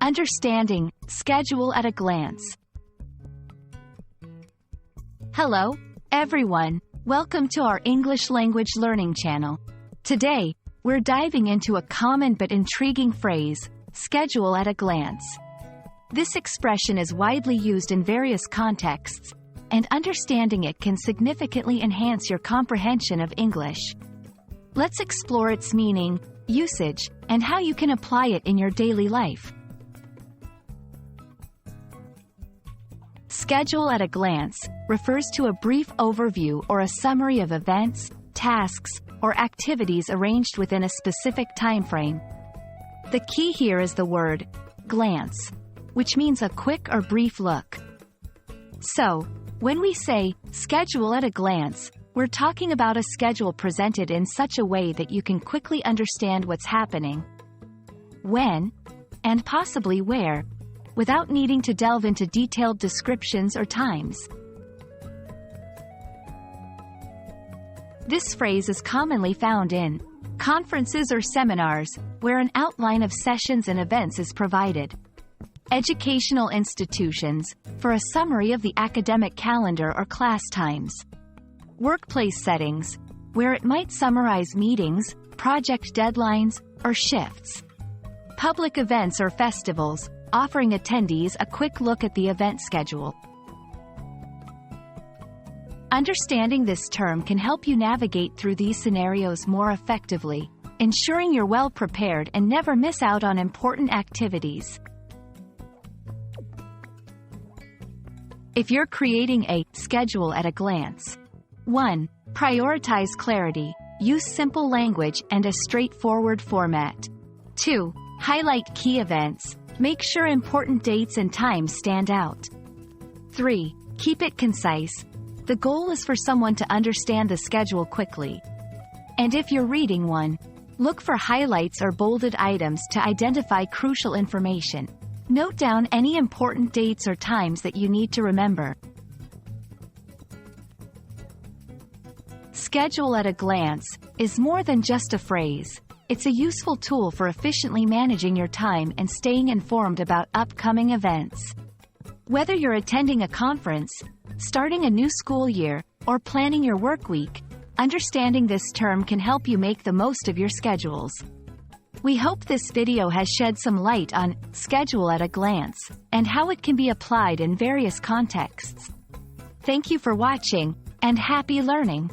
Understanding, schedule at a glance. Hello, everyone. Welcome to our English language learning channel. Today, we're diving into a common but intriguing phrase, schedule at a glance. This expression is widely used in various contexts, and understanding it can significantly enhance your comprehension of English. Let's explore its meaning, usage, and how you can apply it in your daily life. Schedule at a glance refers to a brief overview or a summary of events, tasks, or activities arranged within a specific time frame. The key here is the word glance, which means a quick or brief look. So, when we say schedule at a glance, we're talking about a schedule presented in such a way that you can quickly understand what's happening, when, and possibly where, without needing to delve into detailed descriptions or times. This phrase is commonly found in conferences or seminars, where an outline of sessions and events is provided. Educational institutions, for a summary of the academic calendar or class times. Workplace settings, where it might summarize meetings, project deadlines, or shifts. Public events or festivals, offering attendees a quick look at the event schedule. Understanding this term can help you navigate through these scenarios more effectively, ensuring you're well prepared and never miss out on important activities. If you're creating a schedule at a glance, 1. Prioritize clarity. Use simple language and a straightforward format. 2. Highlight key events. Make sure important dates and times stand out. 3. Keep it concise. The goal is for someone to understand the schedule quickly. And if you're reading one, look for highlights or bolded items to identify crucial information. Note down any important dates or times that you need to remember. Schedule at a glance is more than just a phrase. It's a useful tool for efficiently managing your time and staying informed about upcoming events. Whether you're attending a conference, starting a new school year, or planning your work week, understanding this term can help you make the most of your schedules. We hope this video has shed some light on schedule at a glance and how it can be applied in various contexts. Thank you for watching, and happy learning!